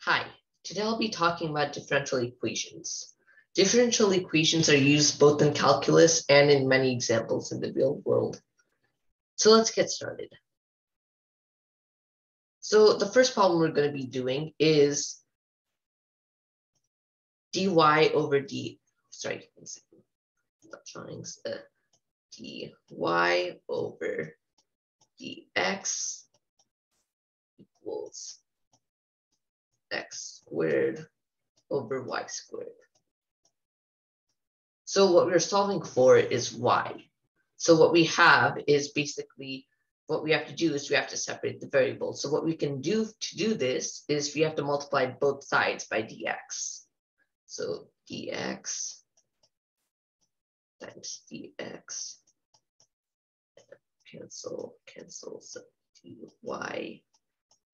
Hi, today I'll be talking about differential equations. Differential equations are used both in calculus and in many examples in the real world. So let's get started. So the first problem we're going to be doing is dy over dy over dx equals x squared over y squared. So what we're solving for is y. So what we have is basically, what we have to do is we have to separate the variables. So what we can do to do this is we have to multiply both sides by dx. So dx times dx, cancel, so dy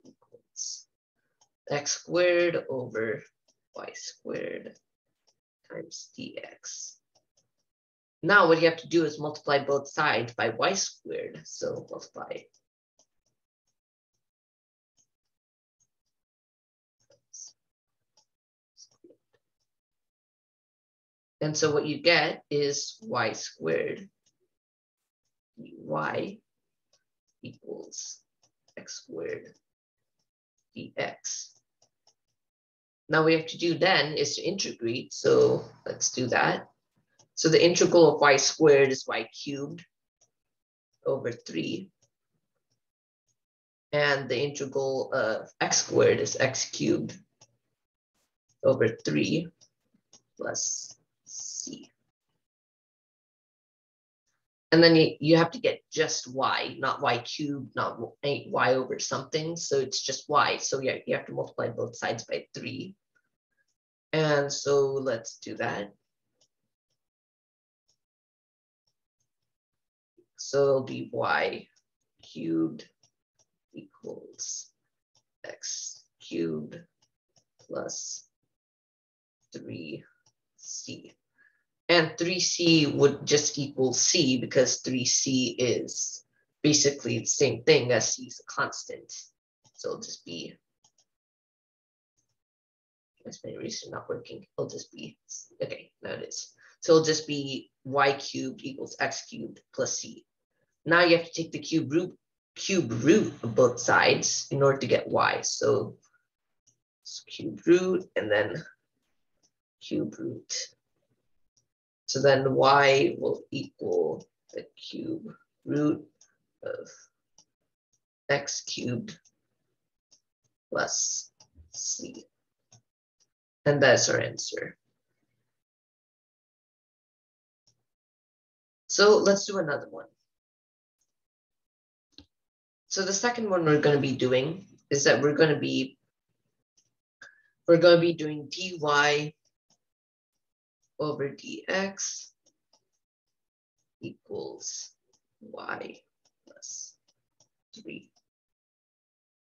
equals x squared over y squared times dx. Now what you have to do is multiply both sides by y squared. So multiply and so what you get is y squared dy equals x squared dx. Now what we have to do then is to integrate. So let's do that. So the integral of y squared is y cubed over 3. And the integral of x squared is x cubed over 3 plus c. And then you have to get just y, not y cubed, not y over something. So it's just y. So yeah, you have to multiply both sides by 3. And so let's do that. So it'll be y cubed equals x cubed plus 3c. And 3c would just equal c because 3c is basically the same thing as c is a constant. So it'll just be, that's my eraser not working. It'll just be, okay, now it is. So it'll just be y cubed equals x cubed plus c. Now you have to take the cube root of both sides in order to get y. So it's cube root and then cube root. So then y will equal the cube root of x cubed plus c. And that's our answer. So let's do another one. So the second one we're going to be doing is that we're going to be doing dy over dx equals y plus 3.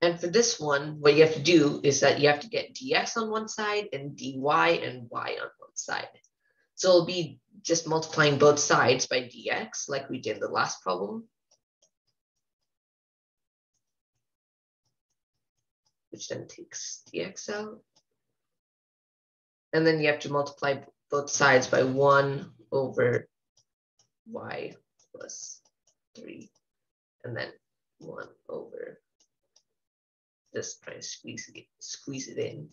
And for this one, what you have to do is that you have to get dx on one side and dy and y on one side. So it'll be just multiplying both sides by dx like we did in the last problem, which then takes dx out. And then you have to multiply both sides by 1 over y plus 3. And then 1 over, just try to squeeze it in.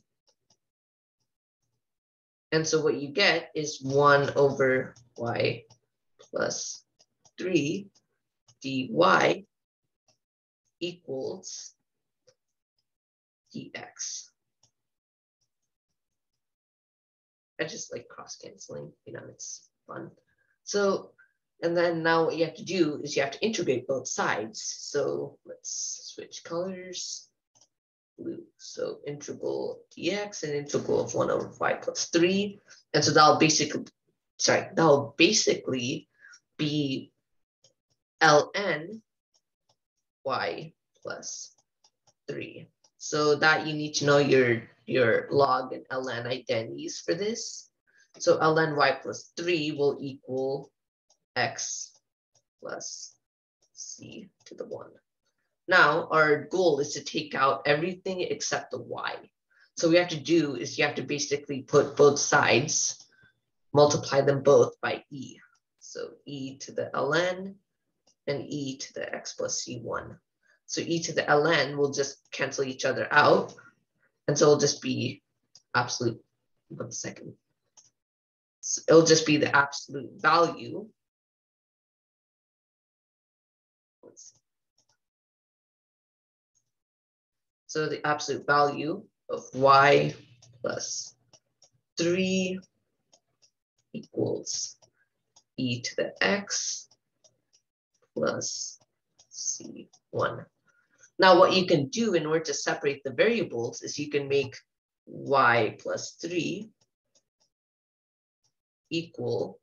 And so what you get is 1 over y plus 3 dy equals dx. I just like cross canceling, it's fun. So, and then now what you have to do is you have to integrate both sides. So let's switch colors. Blue. So integral dx and integral of 1 over y plus 3. And so that'll basically be ln y plus 3. So that you need to know your log and ln identities for this. So ln y plus 3 will equal x plus c to the 1. Now our goal is to take out everything except the y. So what you have to do is you have to basically put both sides, multiply them both by e. So e to the ln and e to the x plus c1. So e to the ln will just cancel each other out. And so it'll just be absolute, 1 second. So it'll just be the absolute value. So the absolute value of y plus 3 equals e to the x plus c1. Now what you can do in order to separate the variables is you can make y plus 3 equal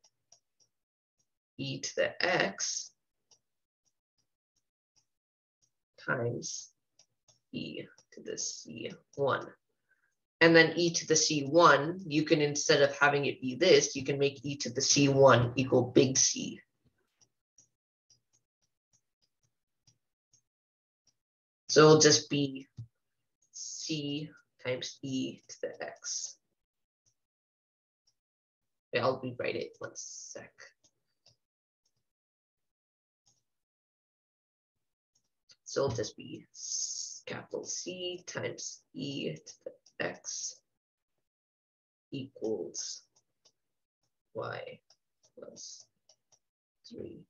e to the x times e to the c1. And then e to the c1, you can, instead of having it be this, you can make e to the c1 equal big C. So it'll just be c times e to the x. Okay, I'll rewrite it 1 sec. So it'll just be capital C times e to the x equals y plus 3.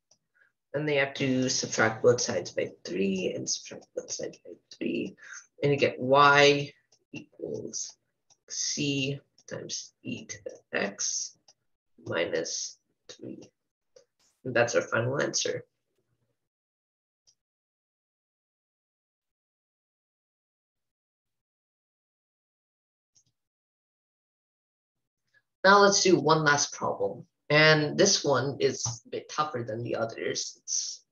And they have to subtract both sides by 3 and subtract both sides by 3. And you get y equals c times e to the x minus 3. And that's our final answer. Now let's do one last problem. And this one is a bit tougher than the others. It's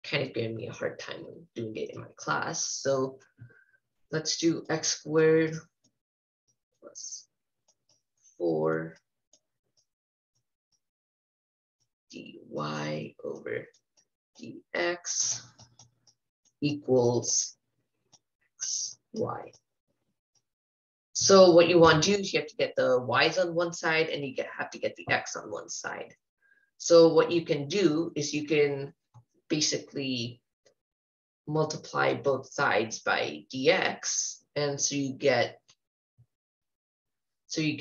kind of giving me a hard time when doing it in my class. So let's do x squared plus 4 dy over dx equals xy. So what you want to do is you have to get the y's on one side and you have to get the x on one side. So what you can do is you can basically multiply both sides by dx, and so you get times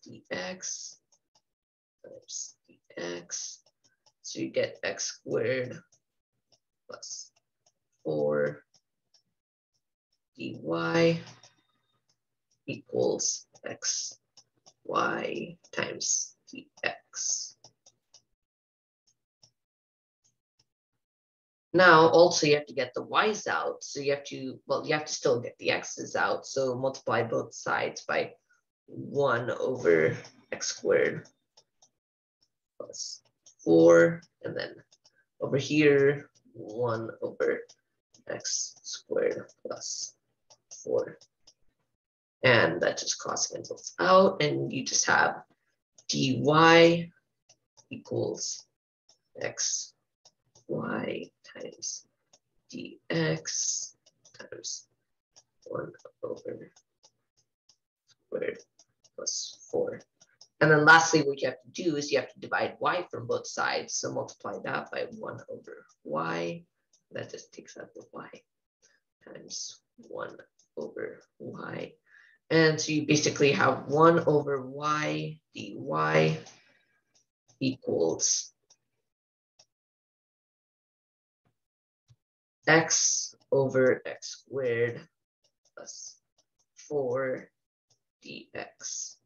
dx times dx, so you get x squared plus 4 dy equals xy times dx. Now also you have to get the y's out, so you have to still get the x's out, so multiply both sides by 1 over x squared plus 4, and then over here 1 over x squared plus 4. And that just cross cancels out, and you just have dy equals xy times dx times 1 over squared plus 4. And then lastly, what you have to do is you have to divide y from both sides. So multiply that by 1 over y. That just takes out the y times 1 over y. And so you basically have 1 over y dy equals x over x squared plus 4 dx.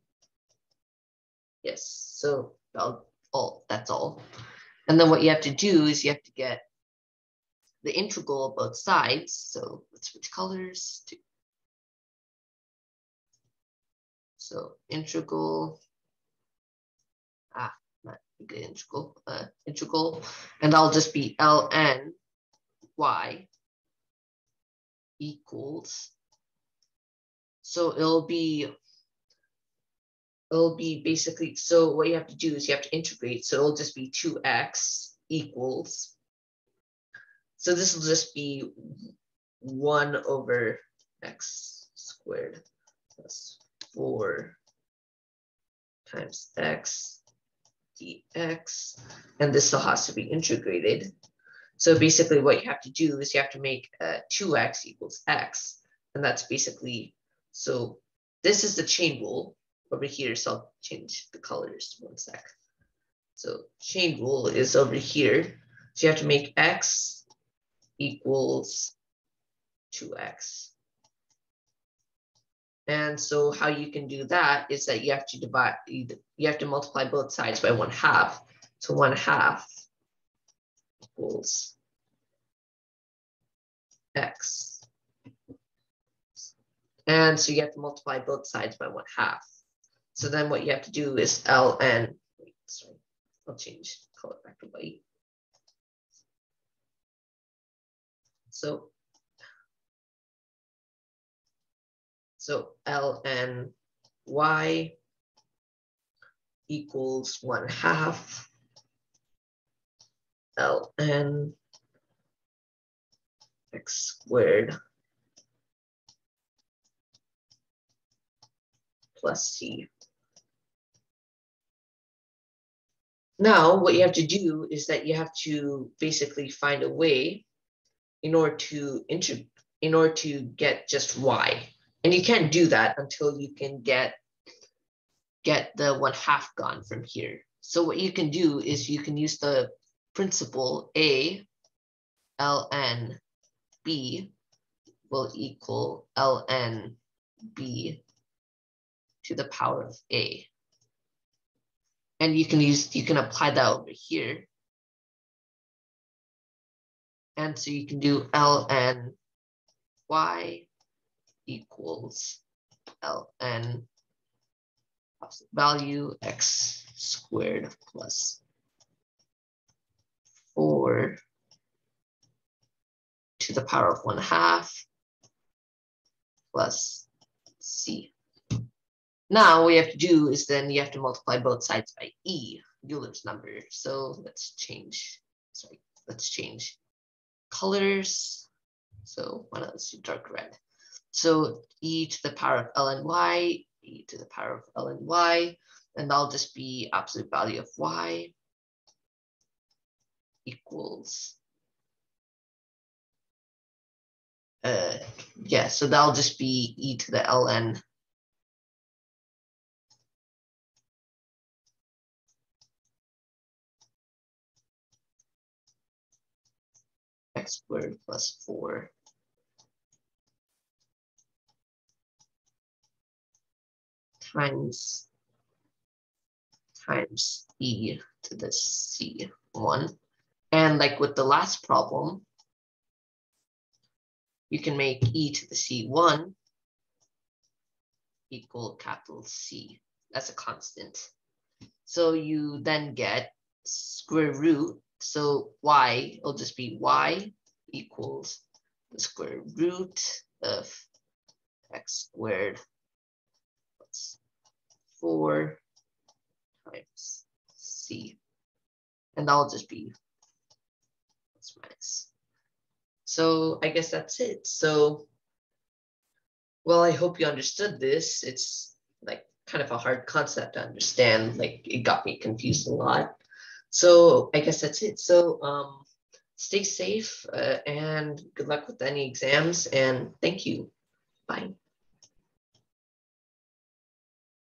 Yes, so that's all. And then what you have to do is you have to get the integral of both sides. So let's switch colors to. So integral, not a good integral, and that'll just be ln y equals. So it'll be basically, so what you have to do is you have to integrate. So it'll just be 2x equals. So this will just be 1 over x squared plus 4 times x dx. And this still has to be integrated. So basically what you have to do is you have to make 2x equals x. And that's basically, so this is the chain rule over here. So I'll change the colors 1 sec. So chain rule is over here. So you have to make x equals 2x. And so how you can do that is that you have to divide, you have to multiply both sides by 1/2. So 1/2 equals x. And so you have to multiply both sides by 1/2. So then what you have to do is ln, wait, sorry, I'll change color back to white. So ln y equals 1/2 ln x squared plus c. Now, what you have to do is that you have to basically find a way in order to get just y. And you can't do that until you can get the 1/2 gone from here. So what you can do is you can use the principle a ln b will equal ln b to the power of a. And you can apply that over here. And so you can do ln y equals ln value x squared plus 4 to the power of 1/2 plus c. Now what you have to do is then you have to multiply both sides by e, Euler's number. So let's change colors. So let's do dark red. So e to the power of ln y, e to the power of ln y, and that'll just be absolute value of y equals, so that'll just be e to the ln x squared plus 4 times e to the c1. And like with the last problem, you can make e to the c1 equal capital C. That's a constant. So you then get square root. So y will just be y equals the square root of x squared plus 4 times c. And that'll just be plus minus. So I guess that's it. So, well, I hope you understood this. It's like kind of a hard concept to understand. Like it got me confused a lot. So I guess that's it. So stay safe and good luck with any exams. And thank you. Bye.